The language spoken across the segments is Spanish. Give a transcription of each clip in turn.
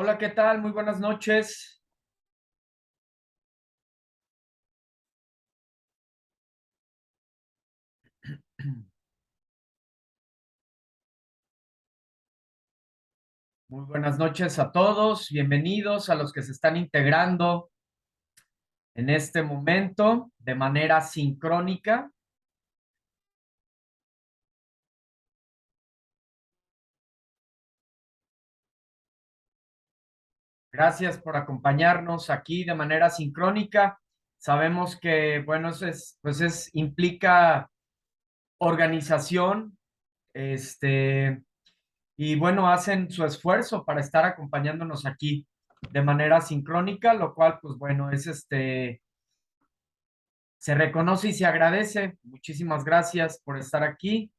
Hola, ¿qué tal? Muy buenas noches. Muy buenas noches a todos. Bienvenidos a los que se están integrando en este momento de manera sincrónica. Gracias por acompañarnos aquí de manera sincrónica. Sabemos que, bueno, implica organización, este, y bueno, hacen su esfuerzo para estar acompañándonos aquí de manera sincrónica, lo cual, pues bueno, se reconoce y se agradece. Muchísimas gracias por estar aquí.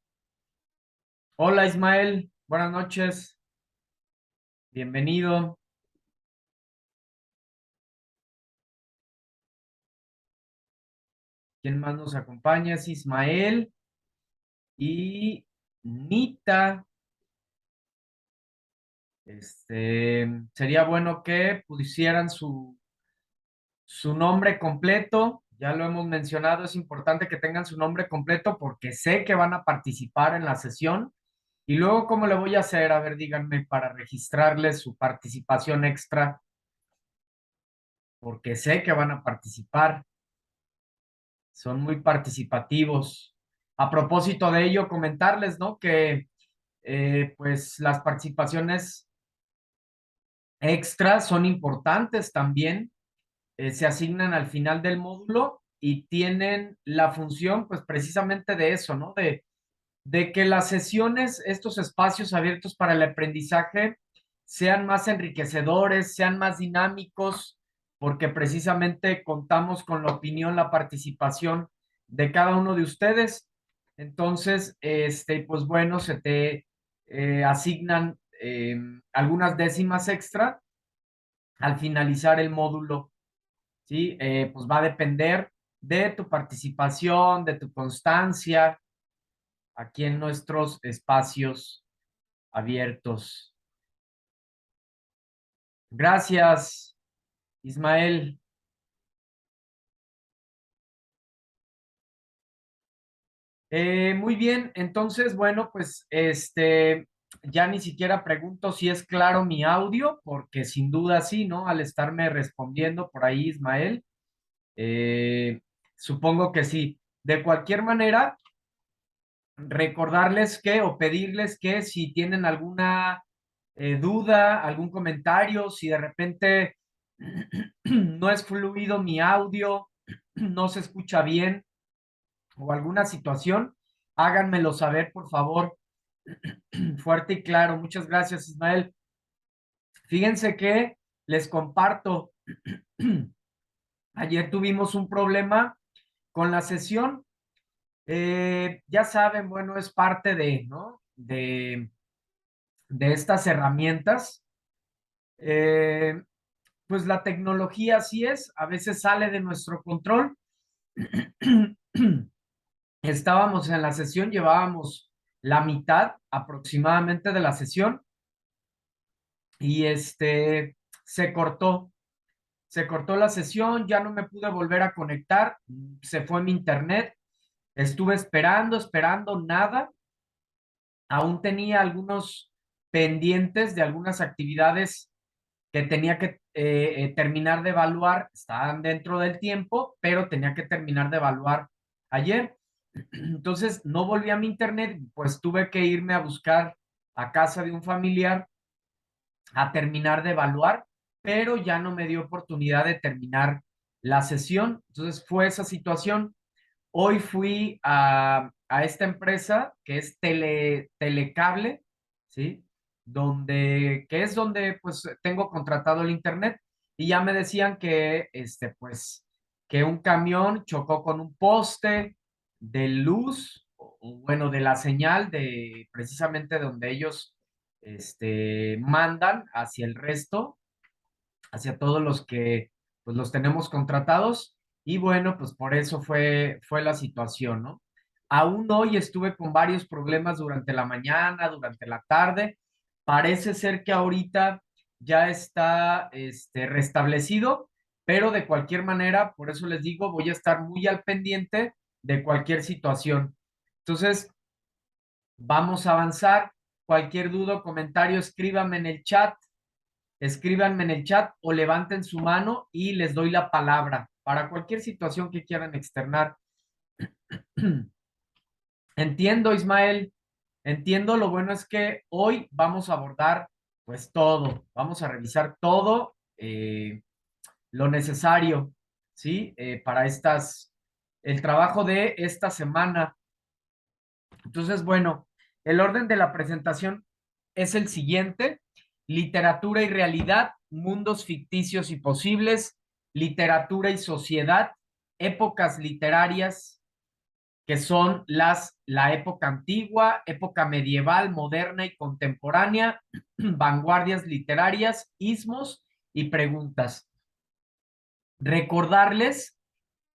Hola Ismael, buenas noches, bienvenido. ¿Quién más nos acompaña? Es Ismael y Nita. Sería bueno que pusieran su nombre completo. Ya lo hemos mencionado, es importante que tengan su nombre completo porque sé que van a participar en la sesión. Y luego, ¿cómo le voy a hacer? A ver, díganme para registrarles su participación extra, porque sé que van a participar. Son muy participativos. A propósito de ello, comentarles, ¿no? Que pues las participaciones extras son importantes también. Se asignan al final del módulo y tienen la función, pues precisamente de eso, ¿no? De que las sesiones, estos espacios abiertos para el aprendizaje, sean más enriquecedores, sean más dinámicos, porque precisamente contamos con la opinión, la participación de cada uno de ustedes. Entonces, pues bueno, se te asignan algunas décimas extra al finalizar el módulo, ¿sí? Pues va a depender de tu participación, de tu constancia aquí en nuestros espacios abiertos. Gracias, Ismael. Muy bien, entonces, bueno, pues ya ni siquiera pregunto si es claro mi audio, porque sin duda sí, ¿no? Al estarme respondiendo por ahí, Ismael, eh, supongo que sí. De cualquier manera, recordarles que o pedirles que si tienen alguna duda, algún comentario, si de repente no es fluido mi audio, no se escucha bien o alguna situación, háganmelo saber, por favor, fuerte y claro. Muchas gracias, Ismael. Fíjense que les comparto, ayer tuvimos un problema con la sesión. Ya saben, bueno, es parte de, ¿no? De estas herramientas. Eh, pues la tecnología así es, a veces sale de nuestro control. Estábamos en la sesión, llevábamos la mitad aproximadamente de la sesión y se cortó, se cortó la sesión, ya no me pude volver a conectar, se fue mi internet, estuve esperando, esperando, nada, aún tenía algunos pendientes de algunas actividades que tenía que terminar de evaluar, estaban dentro del tiempo, pero tenía que terminar de evaluar ayer. Entonces no volví a mi internet, pues tuve que irme a buscar a casa de un familiar a terminar de evaluar, pero ya no me dio oportunidad de terminar la sesión. Entonces fue esa situación. Hoy fui a esta empresa que es Telecable, ¿sí? Que es donde pues tengo contratado el internet y ya me decían que, pues, que un camión chocó con un poste de luz, bueno, de la señal de precisamente donde ellos, mandan hacia el resto, hacia todos los que pues los tenemos contratados y bueno, pues por eso fue la situación, ¿no? Aún hoy estuve con varios problemas durante la mañana, durante la tarde. Parece ser que ahorita ya está restablecido, pero de cualquier manera, por eso les digo, voy a estar muy al pendiente de cualquier situación. Entonces, vamos a avanzar. Cualquier duda o comentario, escríbanme en el chat o levanten su mano y les doy la palabra para cualquier situación que quieran externar. Entiendo, Ismael, entiendo. Lo bueno es que hoy vamos a abordar pues todo, vamos a revisar todo lo necesario, ¿sí? Para el trabajo de esta semana. Entonces, bueno, el orden de la presentación es el siguiente: literatura y realidad, mundos ficticios y posibles, literatura y sociedad, épocas literarias, que son la época antigua, época medieval, moderna y contemporánea, vanguardias literarias, ismos y preguntas. Recordarles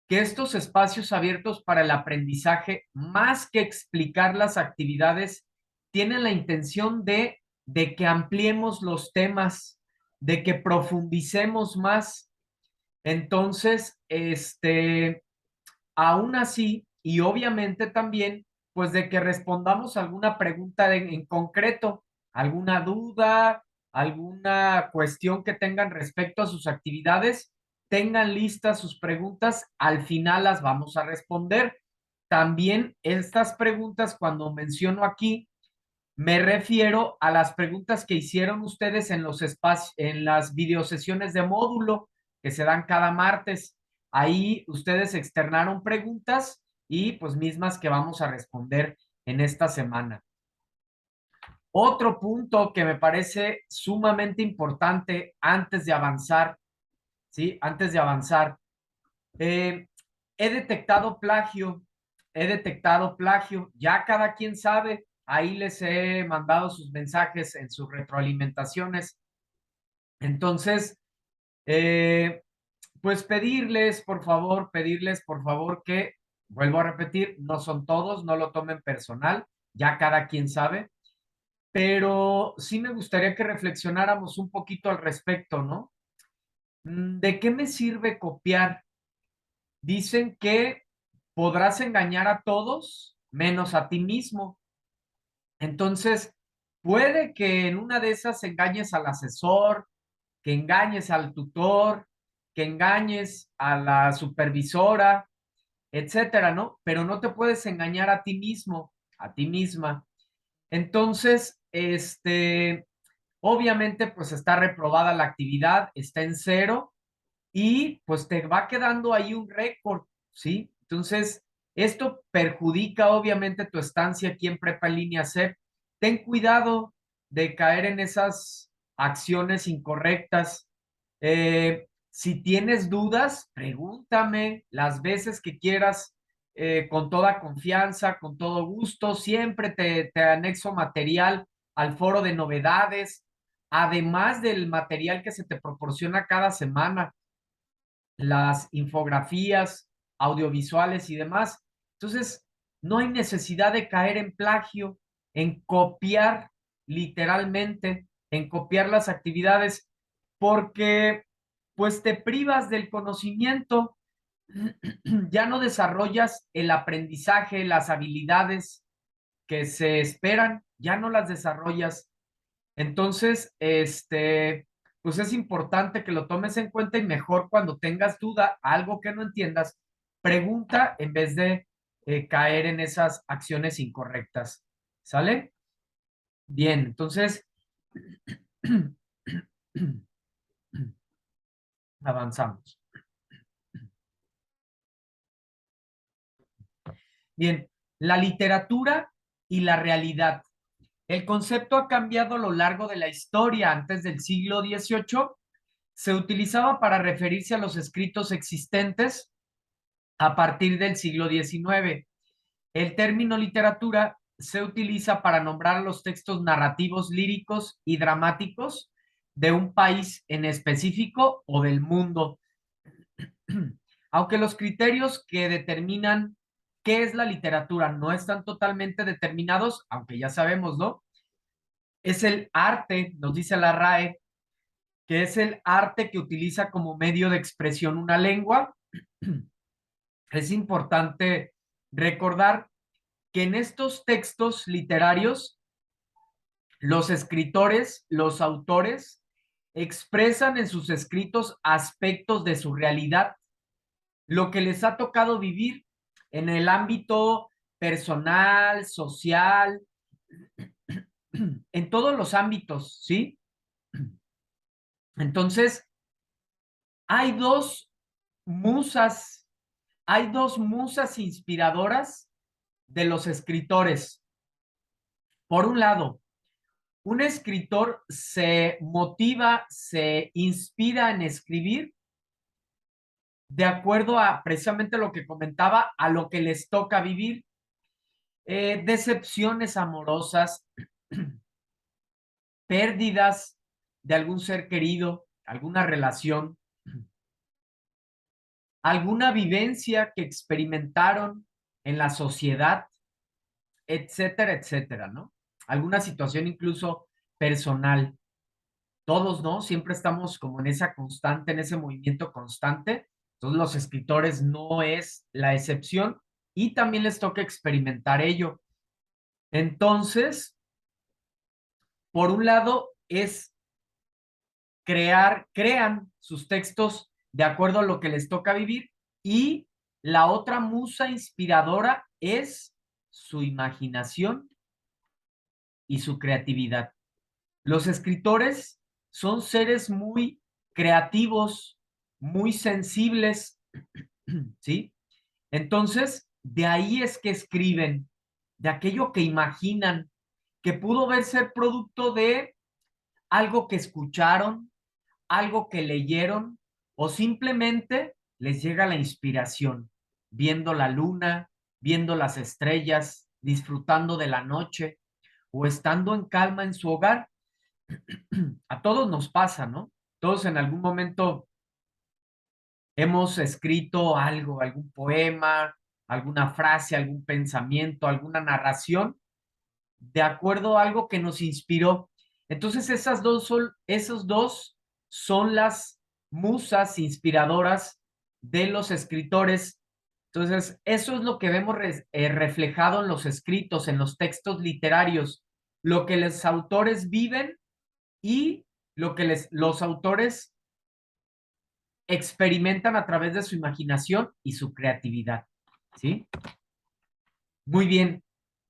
que estos espacios abiertos para el aprendizaje, más que explicar las actividades, tienen la intención de que ampliemos los temas, de que profundicemos más. Entonces, aún así, y obviamente también, pues de que respondamos alguna pregunta en concreto, alguna duda, alguna cuestión que tengan respecto a sus actividades, tengan listas sus preguntas, al final las vamos a responder. También estas preguntas, cuando menciono aquí, me refiero a las preguntas que hicieron ustedes en los espacios, en las videosesiones de módulo que se dan cada martes. Ahí ustedes externaron preguntas y pues mismas que vamos a responder en esta semana. Otro punto que me parece sumamente importante antes de avanzar, ¿sí? Antes de avanzar, eh, he detectado plagio, ya cada quien sabe, ahí les he mandado sus mensajes en sus retroalimentaciones. Entonces, eh, pues pedirles por favor que, vuelvo a repetir, no son todos, no lo tomen personal, ya cada quien sabe, pero sí me gustaría que reflexionáramos un poquito al respecto, ¿no? ¿De qué me sirve copiar? Dicen que podrás engañar a todos menos a ti mismo. Entonces, puede que en una de esas engañes al asesor, que engañes al tutor, que engañes a la supervisora, etcétera, ¿no? Pero no te puedes engañar a ti mismo, a ti misma. Entonces, obviamente, pues está reprobada la actividad, está en cero y pues te va quedando ahí un récord, ¿sí? Entonces, esto perjudica obviamente tu estancia aquí en Prepa en Línea C. Ten cuidado de caer en esas acciones incorrectas. Si tienes dudas, pregúntame las veces que quieras, con toda confianza, con todo gusto. Siempre te anexo material al foro de novedades, además del material que se te proporciona cada semana, las infografías, audiovisuales y demás. Entonces, no hay necesidad de caer en plagio, en copiar literalmente, en copiar las actividades, porque pues te privas del conocimiento, ya no desarrollas el aprendizaje, las habilidades que se esperan, ya no las desarrollas. Entonces, pues es importante que lo tomes en cuenta y mejor cuando tengas duda, algo que no entiendas, pregunta en vez de caer en esas acciones incorrectas. ¿Sale? Bien, entonces, avanzamos. Bien, la literatura y la realidad. El concepto ha cambiado a lo largo de la historia. Antes del siglo XVIII se utilizaba para referirse a los escritos existentes a partir del siglo XIX. El término literatura se utiliza para nombrar los textos narrativos, líricos y dramáticos de un país en específico o del mundo. Aunque los criterios que determinan qué es la literatura no están totalmente determinados, aunque ya sabemos, ¿no? Es el arte, nos dice la RAE, que es el arte que utiliza como medio de expresión una lengua. Es importante recordar que en estos textos literarios, los escritores, los autores, expresan en sus escritos aspectos de su realidad, lo que les ha tocado vivir en el ámbito personal, social, en todos los ámbitos, ¿sí? Entonces, hay dos musas, hay dos musas inspiradoras de los escritores. Por un lado, un escritor se motiva, se inspira en escribir de acuerdo a precisamente lo que comentaba, a lo que les toca vivir, decepciones amorosas, pérdidas de algún ser querido, alguna relación, alguna vivencia que experimentaron en la sociedad, etcétera, etcétera, ¿no? Alguna situación incluso personal. Todos, ¿no? Siempre estamos como en esa constante, en ese movimiento constante. Entonces los escritores no es la excepción y también les toca experimentar ello. Entonces, por un lado es crean sus textos de acuerdo a lo que les toca vivir y la otra musa inspiradora es su imaginación y su creatividad. Los escritores son seres muy creativos, muy sensibles, ¿sí? Entonces, de ahí es que escriben, de aquello que imaginan, que pudo ver ser producto de algo que escucharon, algo que leyeron o simplemente les llega la inspiración, viendo la luna, viendo las estrellas, disfrutando de la noche o estando en calma en su hogar. A todos nos pasa, ¿no? Todos en algún momento hemos escrito algo, algún poema, alguna frase, algún pensamiento, alguna narración, de acuerdo a algo que nos inspiró. Entonces, esos dos son las musas inspiradoras de los escritores. Entonces, eso es lo que vemos reflejado en los escritos, en los textos literarios, lo que los autores viven y lo que los autores experimentan a través de su imaginación y su creatividad. ¿Sí? Muy bien.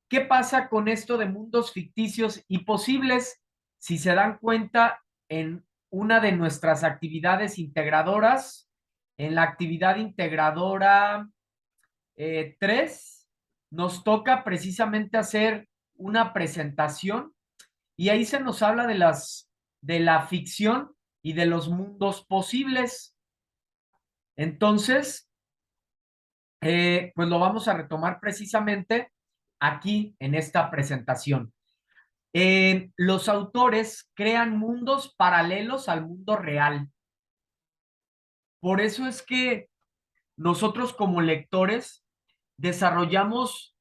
¿Qué pasa con esto de mundos ficticios y posibles? Si se dan cuenta, en una de nuestras actividades integradoras, en la actividad integradora 3, nos toca precisamente hacer una presentación y ahí se nos habla de la ficción y de los mundos posibles. Entonces, pues lo vamos a retomar precisamente aquí en esta presentación. Los autores crean mundos paralelos al mundo real. Por eso es que nosotros como lectores desarrollamos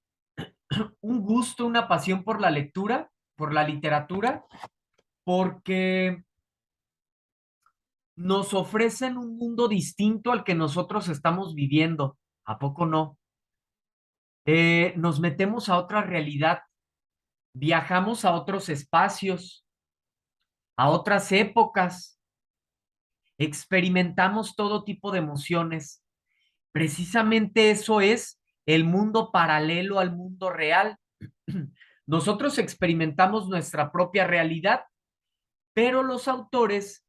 un gusto, una pasión por la lectura, por la literatura, porque nos ofrecen un mundo distinto al que nosotros estamos viviendo. ¿A poco no? Nos metemos a otra realidad, viajamos a otros espacios, a otras épocas, experimentamos todo tipo de emociones. Precisamente eso es el mundo paralelo al mundo real. Nosotros experimentamos nuestra propia realidad, pero los autores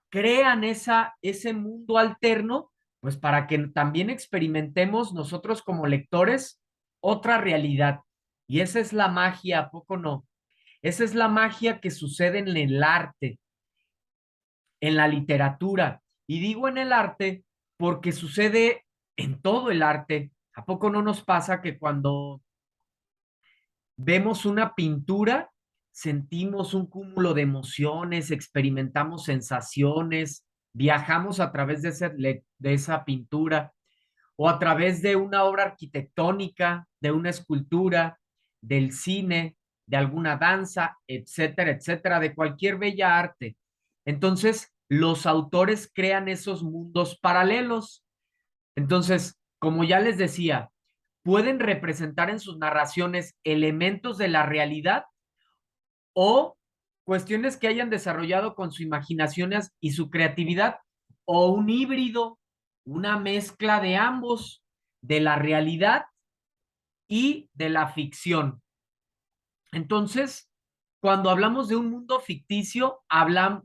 crean ese mundo alterno, pues para que también experimentemos nosotros como lectores otra realidad. Y esa es la magia, ¿a poco no? Esa es la magia que sucede en el arte, en la literatura. Y digo en el arte porque sucede en todo el arte. ¿A poco no nos pasa que cuando vemos una pintura, sentimos un cúmulo de emociones, experimentamos sensaciones, viajamos a través de esa pintura o a través de una obra arquitectónica, de una escultura, del cine, de alguna danza, etcétera, etcétera, de cualquier bella arte? Entonces, los autores crean esos mundos paralelos. Entonces, como ya les decía, pueden representar en sus narraciones elementos de la realidad o cuestiones que hayan desarrollado con su imaginación y su creatividad, o un híbrido, una mezcla de ambos, de la realidad y de la ficción. Entonces, cuando hablamos de un mundo ficticio,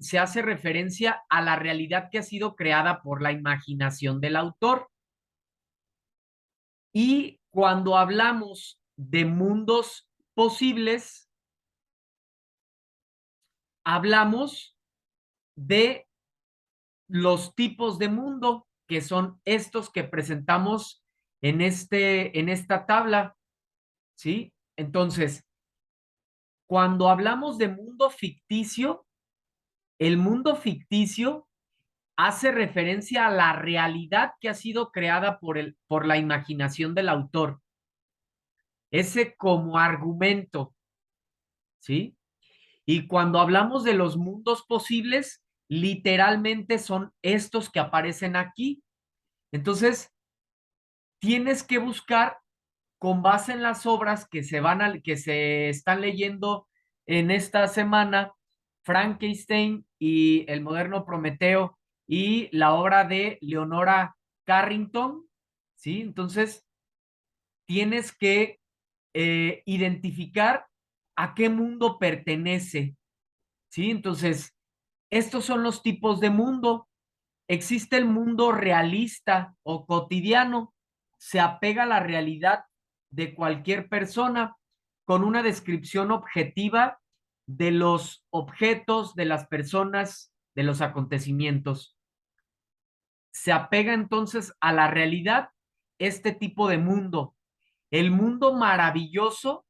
se hace referencia a la realidad que ha sido creada por la imaginación del autor. Y cuando hablamos de mundos posibles, hablamos de los tipos de mundo, que son estos que presentamos en esta tabla, ¿sí? Entonces, cuando hablamos de mundo ficticio, el mundo ficticio hace referencia a la realidad que ha sido creada por la imaginación del autor. Ese como argumento, ¿sí? Y cuando hablamos de los mundos posibles, literalmente son estos que aparecen aquí. Entonces, tienes que buscar con base en las obras que se están leyendo en esta semana, Frankenstein y el moderno Prometeo y la obra de Leonora Carrington, ¿sí? Entonces, tienes que identificar a qué mundo pertenece, ¿sí? Entonces, estos son los tipos de mundo. Existe el mundo realista o cotidiano, se apega a la realidad de cualquier persona con una descripción objetiva de los objetos, de las personas, de los acontecimientos. Se apega entonces a la realidad este tipo de mundo. El mundo maravilloso,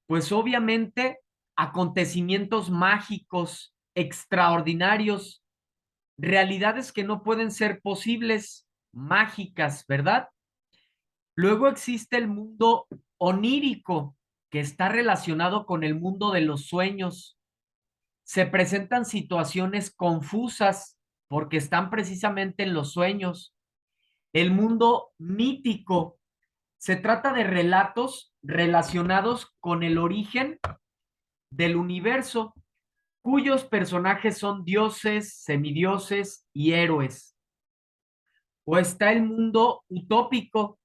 pues obviamente acontecimientos mágicos, extraordinarios, realidades que no pueden ser posibles, mágicas, ¿verdad? Luego existe el mundo onírico, que está relacionado con el mundo de los sueños. Se presentan situaciones confusas porque están precisamente en los sueños. El mundo mítico, se trata de relatos relacionados con el origen del universo, cuyos personajes son dioses, semidioses y héroes. O está el mundo utópico,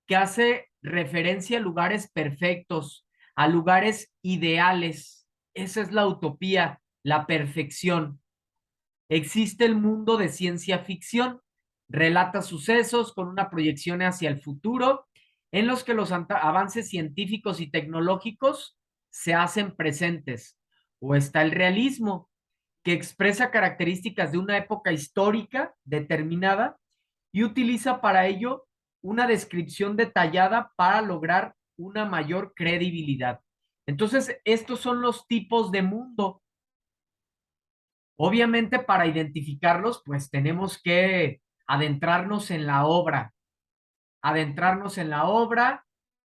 que hace referencia a lugares perfectos, a lugares ideales. Esa es la utopía, la perfección. Existe el mundo de ciencia ficción, relata sucesos con una proyección hacia el futuro, en los que los avances científicos y tecnológicos se hacen presentes. O está el realismo, que expresa características de una época histórica determinada y utiliza para ello una descripción detallada para lograr una mayor credibilidad. Entonces, estos son los tipos de mundo. Obviamente, para identificarlos, pues tenemos que adentrarnos en la obra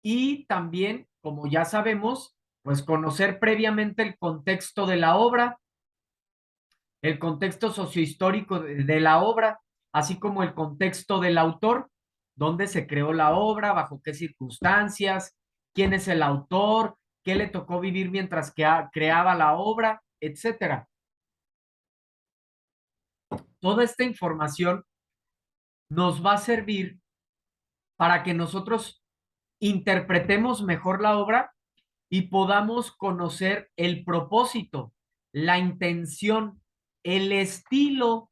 y también, como ya sabemos, pues conocer previamente el contexto de la obra, el contexto sociohistórico de la obra, así como el contexto del autor, dónde se creó la obra, bajo qué circunstancias, quién es el autor, qué le tocó vivir mientras que creaba la obra, etcétera. Toda esta información nos va a servir para que nosotros interpretemos mejor la obra y podamos conocer el propósito, la intención, el estilo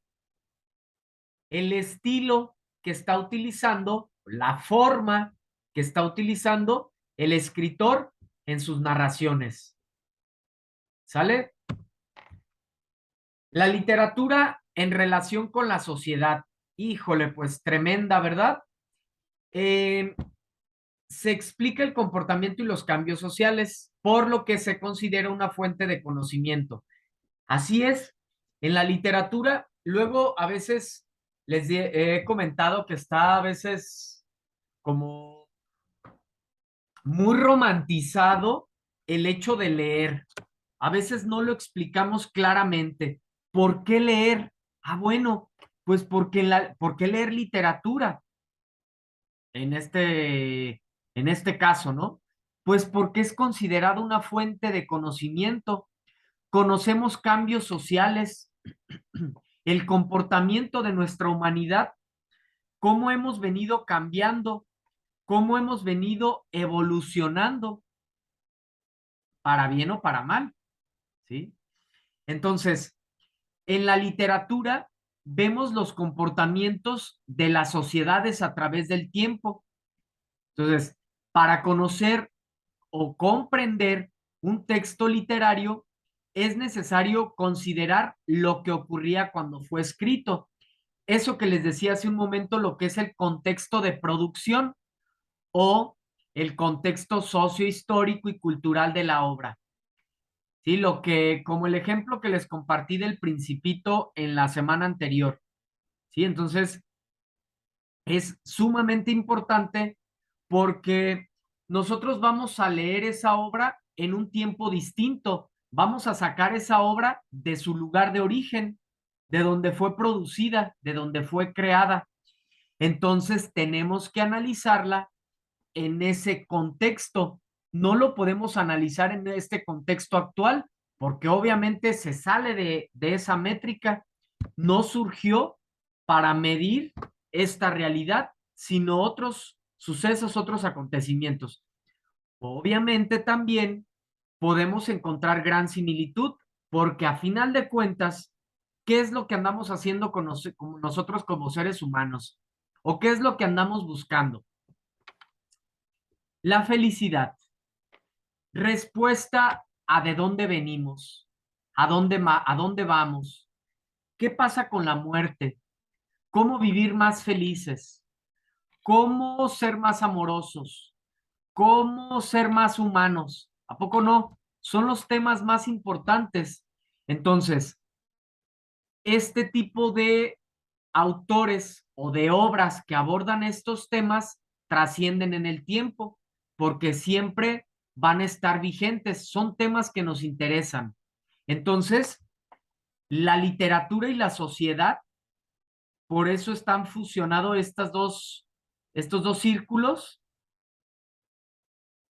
el estilo que está utilizando, la forma que está utilizando el escritor en sus narraciones. ¿Sale? La literatura en relación con la sociedad. Híjole, pues tremenda, ¿verdad? Eh, Se explica el comportamiento y los cambios sociales, por lo que se considera una fuente de conocimiento. Así es, en la literatura, luego a veces he comentado que está a veces como muy romantizado el hecho de leer. A veces no lo explicamos claramente. ¿Por qué leer? Ah, bueno, pues ¿por qué leer literatura en este caso, ¿no? Pues porque es considerado una fuente de conocimiento. Conocemos cambios sociales, el comportamiento de nuestra humanidad, cómo hemos venido cambiando, cómo hemos venido evolucionando, para bien o para mal, ¿sí? Entonces, en la literatura vemos los comportamientos de las sociedades a través del tiempo. Entonces, para conocer o comprender un texto literario, es necesario considerar lo que ocurría cuando fue escrito. Eso que les decía hace un momento, lo que es el contexto de producción o el contexto sociohistórico y cultural de la obra. Sí, como el ejemplo que les compartí del Principito en la semana anterior. Sí, entonces es sumamente importante porque nosotros vamos a leer esa obra en un tiempo distinto. Vamos a sacar esa obra de su lugar de origen, de donde fue producida, de donde fue creada. Entonces tenemos que analizarla en ese contexto. No lo podemos analizar en este contexto actual porque obviamente se sale de esa métrica. No surgió para medir esta realidad, sino otros sucesos, otros acontecimientos. Obviamente también podemos encontrar gran similitud porque a final de cuentas, ¿qué es lo que andamos haciendo con nosotros como seres humanos? ¿O qué es lo que andamos buscando? La felicidad. Respuesta a de dónde venimos, a dónde vamos, qué pasa con la muerte, cómo vivir más felices, cómo ser más amorosos, cómo ser más humanos. ¿A poco no? Son los temas más importantes. Entonces, este tipo de autores o de obras que abordan estos temas trascienden en el tiempo porque siempre van a estar vigentes, son temas que nos interesan. Entonces, la literatura y la sociedad, por eso están fusionados estos dos círculos,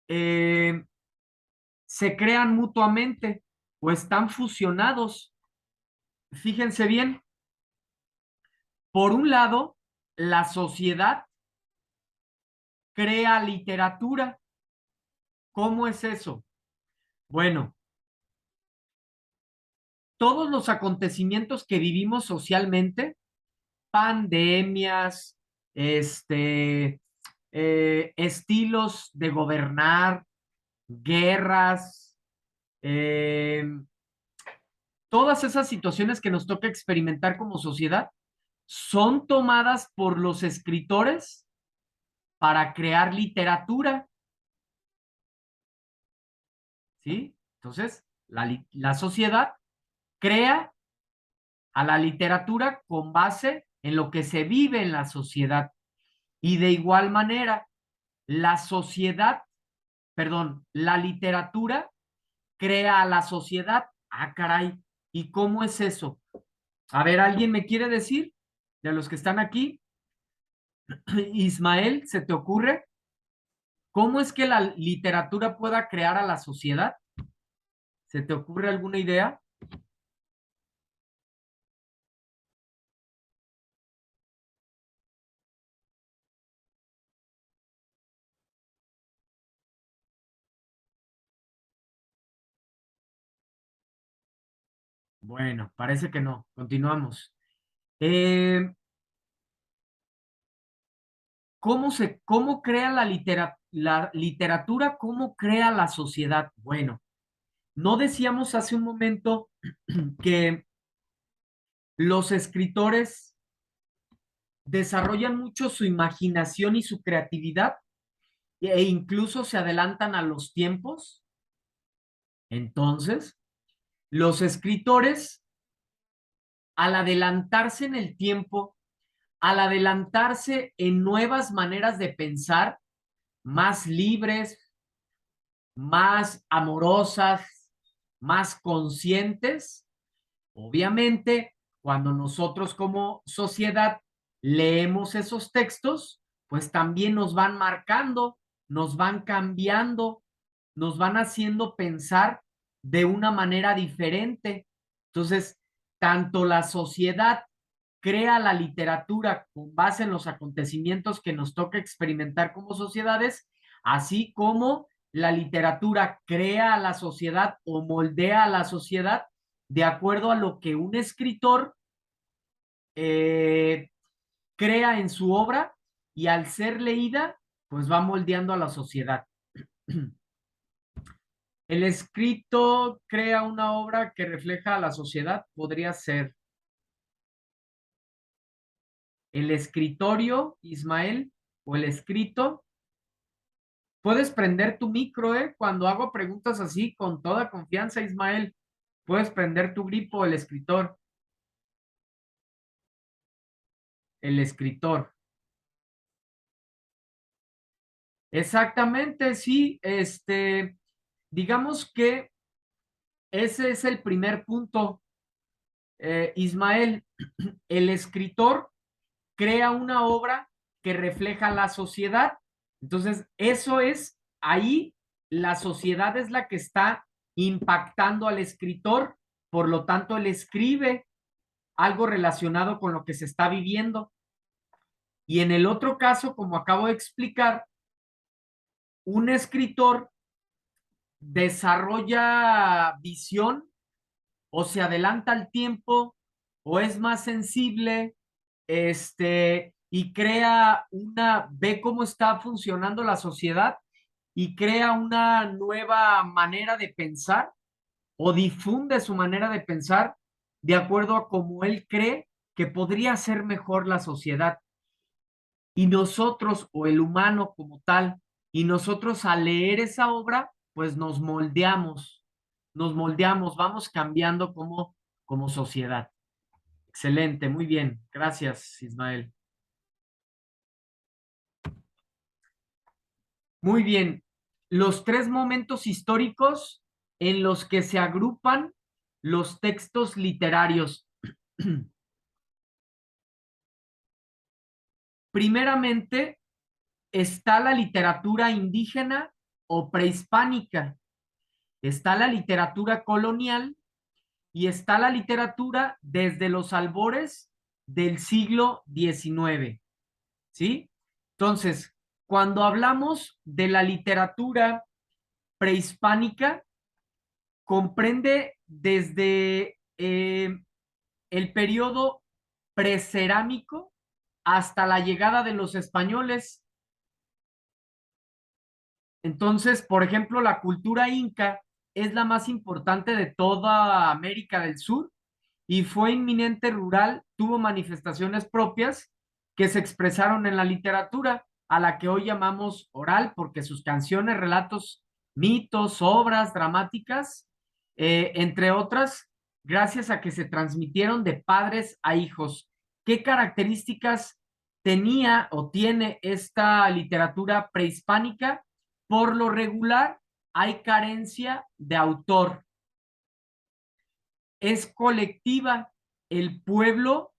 eh, se crean mutuamente o están fusionados. Fíjense bien, por un lado, la sociedad crea literatura. ¿Cómo es eso? Bueno, todos los acontecimientos que vivimos socialmente, pandemias, este, estilos de gobernar, guerras, eh, todas esas situaciones que nos toca experimentar como sociedad, son tomadas por los escritores para crear literatura, ¿sí? Entonces, la sociedad crea a la literatura con base en lo que se vive en la sociedad. Y de igual manera, la sociedad, perdón, la literatura crea a la sociedad. Ah, caray, ¿y cómo es eso? A ver, ¿alguien me quiere decir de los que están aquí? Ismael, ¿se te ocurre? ¿Cómo es que la literatura pueda crear a la sociedad? ¿Se te ocurre alguna idea? Bueno, parece que no. Continuamos. Eh, cómo crea la literatura, cómo crea la sociedad? Bueno, no decíamos hace un momento que los escritores desarrollan mucho su imaginación y su creatividad e incluso se adelantan a los tiempos. Entonces, los escritores, al adelantarse en el tiempo, al adelantarse en nuevas maneras de pensar, más libres, más amorosas, más conscientes, obviamente cuando nosotros como sociedad leemos esos textos, pues también nos van marcando, nos van cambiando, nos van haciendo pensar de una manera diferente. Entonces, tanto la sociedad crea la literatura con base en los acontecimientos que nos toca experimentar como sociedades, así como la literatura crea a la sociedad o moldea a la sociedad de acuerdo a lo que un escritor eh, crea en su obra y al ser leída, pues va moldeando a la sociedad. El escrito crea una obra que refleja a la sociedad, podría ser el escritorio, Ismael, o el escrito. Puedes prender tu micro, ¿eh? Cuando hago preguntas así, con toda confianza, Ismael. Puedes prender tu gripo, el escritor. El escritor. Exactamente, sí. Digamos que ese es el primer punto, Ismael. El escritor crea una obra que refleja la sociedad. Entonces, eso es, ahí la sociedad es la que está impactando al escritor, por lo tanto, él escribe algo relacionado con lo que se está viviendo. Y en el otro caso, como acabo de explicar, un escritor desarrolla visión o se adelanta al tiempo o es más sensible, y crea ve cómo está funcionando la sociedad y crea una nueva manera de pensar o difunde su manera de pensar de acuerdo a cómo él cree que podría ser mejor la sociedad. Y nosotros, o el humano como tal, y nosotros al leer esa obra, pues nos moldeamos, vamos cambiando como sociedad. Excelente, muy bien. Gracias, Ismael. Muy bien. Los tres momentos históricos en los que se agrupan los textos literarios. Primeramente, está la literatura indígena o prehispánica, está la literatura colonial y está la literatura desde los albores del siglo XIX, ¿sí? Entonces, cuando hablamos de la literatura prehispánica, comprende desde el periodo precerámico hasta la llegada de los españoles. Entonces, por ejemplo, la cultura inca es la más importante de toda América del Sur y fue inminente rural, tuvo manifestaciones propias que se expresaron en la literatura, a la que hoy llamamos oral, porque sus canciones, relatos, mitos, obras dramáticas, entre otras, gracias a que se transmitieron de padres a hijos. ¿Qué características tenía o tiene esta literatura prehispánica? Por lo regular, hay carencia de autor. Es colectiva. El pueblo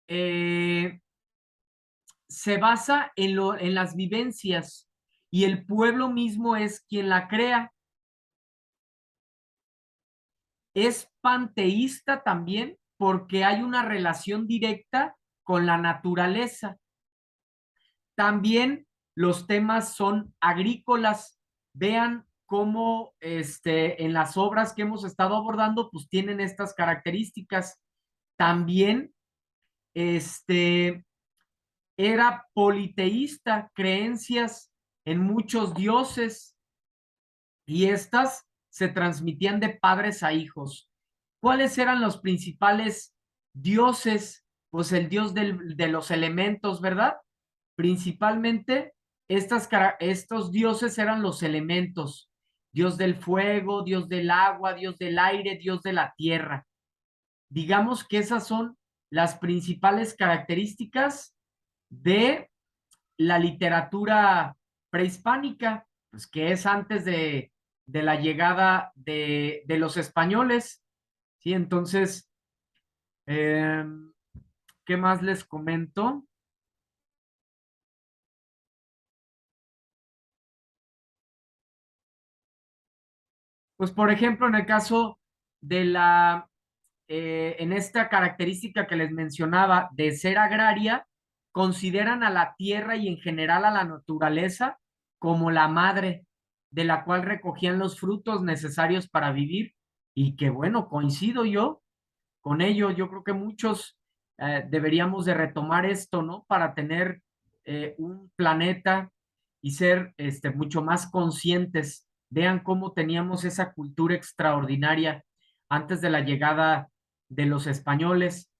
eh, se basa en las vivencias y el pueblo mismo es quien la crea. Es panteísta también porque hay una relación directa con la naturaleza. También los temas son agrícolas. Vean cómo en las obras que hemos estado abordando, pues tienen estas características. También era politeísta, creencias en muchos dioses y estas se transmitían de padres a hijos. ¿Cuáles eran los principales dioses? Pues el dios de los elementos, ¿verdad? Principalmente estos dioses eran los elementos, dios del fuego, dios del agua, dios del aire, dios de la tierra. Digamos que esas son las principales características de la literatura prehispánica, pues que es antes de la llegada de los españoles, ¿sí? Entonces, Em, ¿Qué más les comento? Pues, por ejemplo, en el caso de en esta característica que les mencionaba de ser agraria, consideran a la tierra y en general a la naturaleza como la madre de la cual recogían los frutos necesarios para vivir y que bueno, coincido yo con ello. Yo creo que muchos deberíamos de retomar esto, ¿no? Para tener un planeta y ser mucho más conscientes. Vean cómo teníamos esa cultura extraordinaria antes de la llegada de los españoles.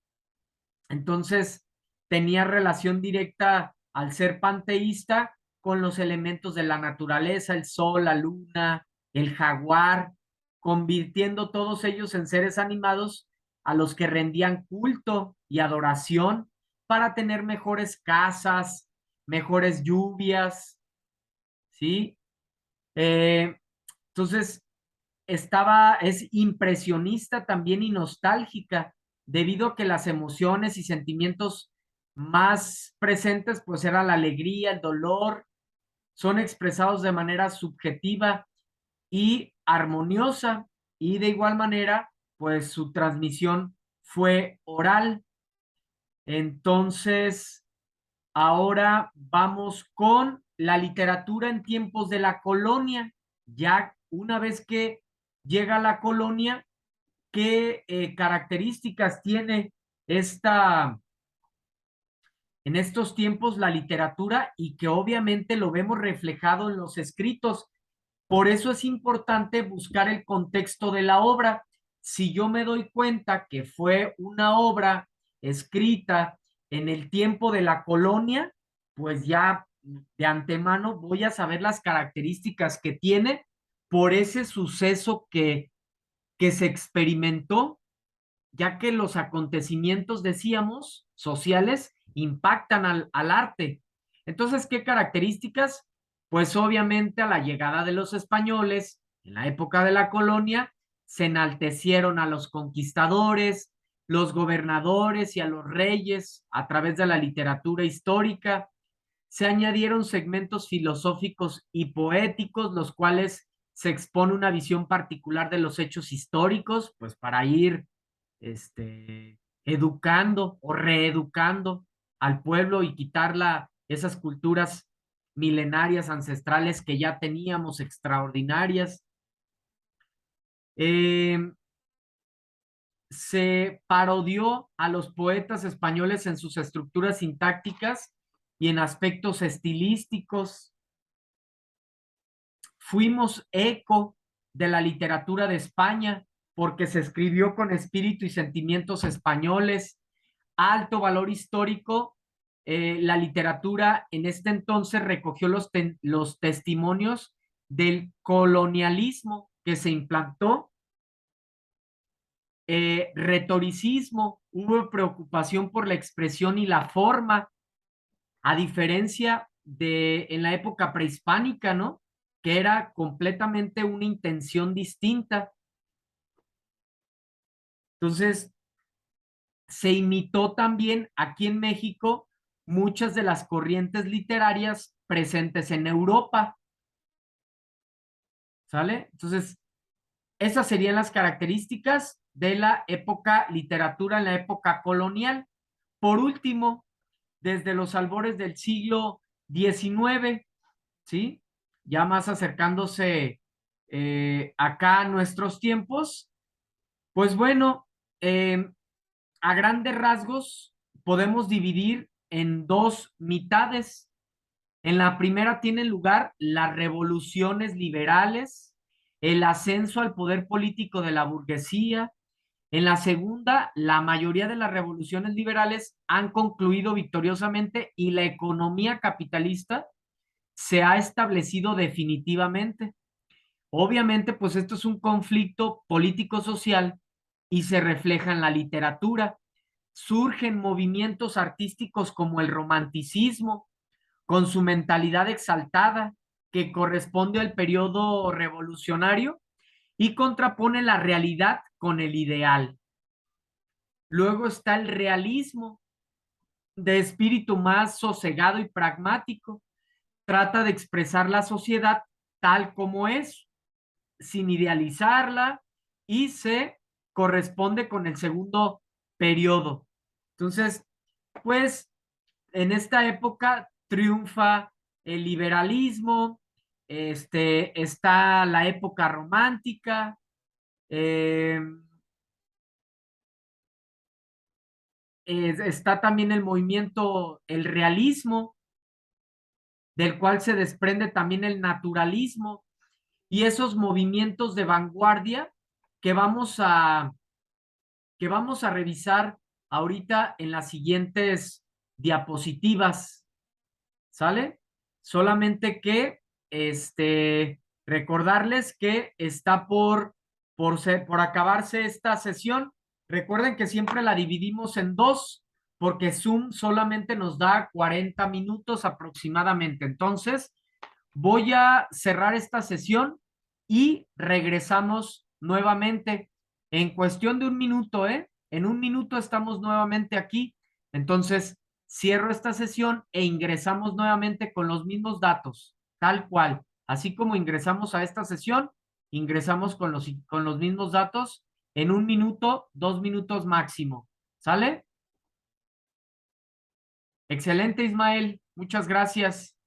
Entonces, tenía relación directa al ser panteísta con los elementos de la naturaleza, el sol, la luna, el jaguar, convirtiendo todos ellos en seres animados a los que rendían culto y adoración para tener mejores casas, mejores lluvias, ¿sí? Eh, entonces, es impresionista también y nostálgica, debido a que las emociones y sentimientos más presentes, pues era la alegría, el dolor, son expresados de manera subjetiva y armoniosa, y de igual manera, pues su transmisión fue oral. Entonces, ahora vamos con la literatura en tiempos de la colonia. Ya una vez que llega la colonia, ¿qué características tiene esta, en estos tiempos la literatura y que obviamente lo vemos reflejado en los escritos? Por eso es importante buscar el contexto de la obra. Si yo me doy cuenta que fue una obra escrita en el tiempo de la colonia, pues ya de antemano voy a saber las características que tiene por ese suceso que se experimentó, ya que los acontecimientos, decíamos, sociales, impactan al arte. Entonces, ¿qué características? Pues obviamente a la llegada de los españoles, en la época de la colonia, se enaltecieron a los conquistadores, los gobernadores y a los reyes a través de la literatura histórica. Se añadieron segmentos filosóficos y poéticos, los cuales se expone una visión particular de los hechos históricos, pues para ir educando o reeducando al pueblo y quitarla esas culturas milenarias, ancestrales que ya teníamos, extraordinarias. Eh, Se parodió a los poetas españoles en sus estructuras sintácticas y en aspectos estilísticos. Fuimos eco de la literatura de España porque se escribió con espíritu y sentimientos españoles, alto valor histórico. La literatura en este entonces recogió los testimonios del colonialismo que se implantó, retoricismo, hubo preocupación por la expresión y la forma, a diferencia de en la época prehispánica, ¿no? Que era completamente una intención distinta. Entonces, se imitó también aquí en México muchas de las corrientes literarias presentes en Europa, ¿sale? Entonces, esas serían las características de la época literatura en la época colonial. Por último, desde los albores del siglo XIX, ¿sí? Ya más acercándose acá a nuestros tiempos, pues bueno, a grandes rasgos podemos dividir en dos mitades. En la primera tienen lugar las revoluciones liberales, el ascenso al poder político de la burguesía. En la segunda, la mayoría de las revoluciones liberales han concluido victoriosamente y la economía capitalista se ha establecido definitivamente. Obviamente, pues esto es un conflicto político-social y se refleja en la literatura. Surgen movimientos artísticos como el romanticismo, con su mentalidad exaltada, que corresponde al periodo revolucionario y contrapone la realidad con el ideal. Luego está el realismo, de espíritu más sosegado y pragmático. Trata de expresar la sociedad tal como es, sin idealizarla, y se corresponde con el segundo periodo. Entonces, pues en esta época triunfa el liberalismo, está la época romántica, eh, está también el movimiento, el realismo, del cual se desprende también el naturalismo y esos movimientos de vanguardia que vamos a, que vamos a revisar ahorita en las siguientes diapositivas, ¿sale? Solamente que, recordarles que está por acabarse esta sesión. Recuerden que siempre la dividimos en dos, porque Zoom solamente nos da 40 minutos aproximadamente. Entonces, voy a cerrar esta sesión y regresamos nuevamente en cuestión de un minuto, ¿eh? En un minuto estamos nuevamente aquí. Entonces, cierro esta sesión e ingresamos nuevamente con los mismos datos, tal cual. Así como ingresamos a esta sesión, ingresamos con los mismos datos en un minuto, 2 minutos máximo. ¿Sale? Excelente, Ismael. Muchas gracias.